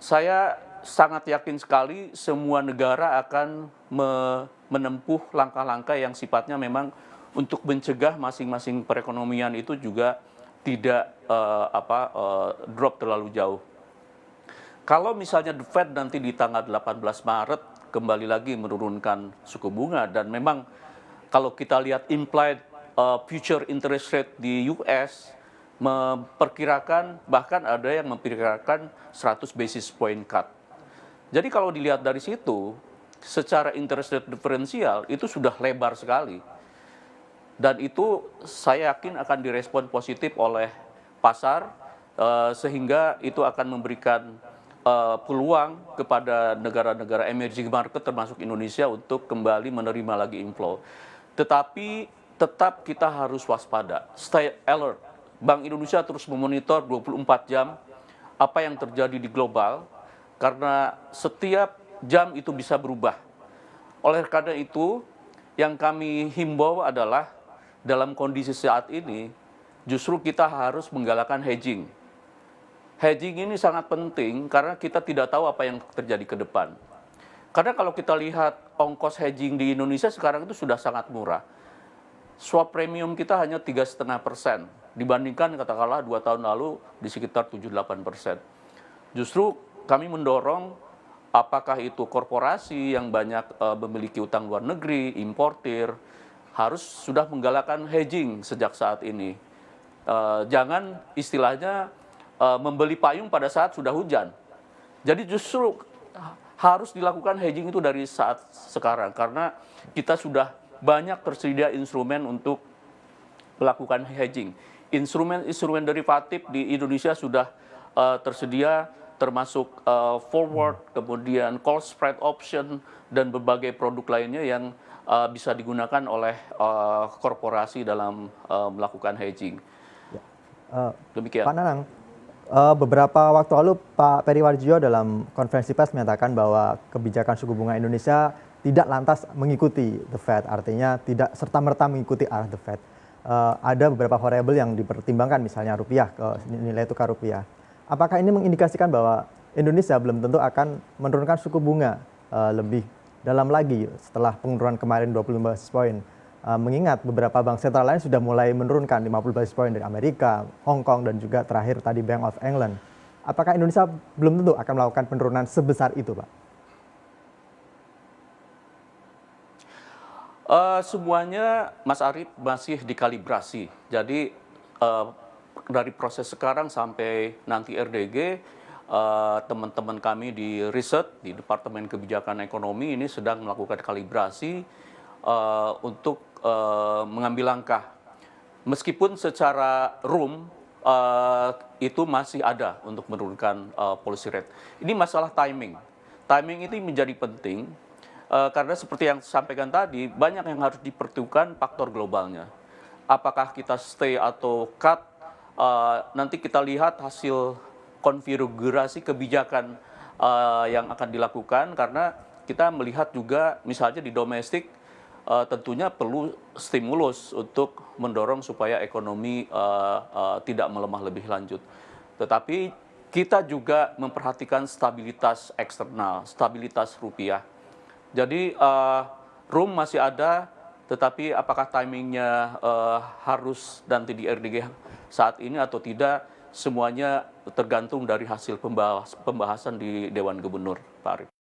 Saya sangat yakin sekali semua negara akan menempuh langkah-langkah yang sifatnya memang untuk mencegah masing-masing perekonomian itu juga tidak drop terlalu jauh. Kalau misalnya The Fed nanti di tanggal 18 Maret kembali lagi menurunkan suku bunga, dan memang kalau kita lihat implied future interest rate di US memperkirakan, bahkan ada yang memperkirakan 100 basis point cut. Jadi kalau dilihat dari situ, secara interest rate diferensial itu sudah lebar sekali. Dan itu saya yakin akan direspon positif oleh pasar, sehingga itu akan memberikan peluang kepada negara-negara emerging market termasuk Indonesia untuk kembali menerima lagi inflow. Tetapi tetap kita harus waspada, stay alert. Bank Indonesia terus memonitor 24 jam apa yang terjadi di global, karena setiap jam itu bisa berubah. Oleh karena itu, yang kami himbau adalah dalam kondisi saat ini, justru kita harus menggalakkan hedging. Hedging ini sangat penting karena kita tidak tahu apa yang terjadi ke depan. Karena kalau kita lihat ongkos hedging di Indonesia sekarang itu sudah sangat murah. Swap premium kita hanya 3,5% dibandingkan katakanlah 2 tahun lalu di sekitar 7-8%. Justru kami mendorong apakah itu korporasi yang banyak memiliki utang luar negeri, importir, harus sudah menggalakkan hedging sejak saat ini. Jangan istilahnya membeli payung pada saat sudah hujan. Jadi justru harus dilakukan hedging itu dari saat sekarang, karena kita sudah banyak tersedia instrumen untuk melakukan hedging. Instrumen derivatif di Indonesia sudah tersedia, termasuk forward, kemudian call spread option, dan berbagai produk lainnya yang bisa digunakan oleh korporasi dalam melakukan hedging. Demikian. Pak Nanang, beberapa waktu lalu Pak Peri Warjio dalam konferensi pers menyatakan bahwa kebijakan suku bunga Indonesia tidak lantas mengikuti The Fed, artinya tidak serta-merta mengikuti arah The Fed. Ada beberapa variabel yang dipertimbangkan, misalnya rupiah, nilai tukar rupiah. Apakah ini mengindikasikan bahwa Indonesia belum tentu akan menurunkan suku bunga lebih dalam lagi setelah penurunan kemarin 25 basis point? Mengingat beberapa bank sentral lain sudah mulai menurunkan 50 basis point dari Amerika, Hong Kong, dan juga terakhir tadi Bank of England. Apakah Indonesia belum tentu akan melakukan penurunan sebesar itu, Pak? Semuanya, Mas Arief, masih dikalibrasi. Jadi dari proses sekarang sampai nanti RDG, teman-teman kami di riset, di Departemen Kebijakan Ekonomi ini sedang melakukan kalibrasi untuk mengambil langkah. Meskipun secara room itu masih ada untuk menurunkan policy rate. Ini masalah timing. Timing itu menjadi penting karena seperti yang sampaikan tadi, banyak yang harus diperhitungkan faktor globalnya. Apakah kita stay atau cut, nanti kita lihat hasil konfigurasi kebijakan yang akan dilakukan, karena kita melihat juga misalnya di domestik tentunya perlu stimulus untuk mendorong supaya ekonomi tidak melemah lebih lanjut. Tetapi kita juga memperhatikan stabilitas eksternal, stabilitas rupiah. Jadi room masih ada, tetapi apakah timingnya harus nanti di RDG saat ini atau tidak, semuanya tergantung dari hasil pembahasan di Dewan Gubernur, Pak Arief.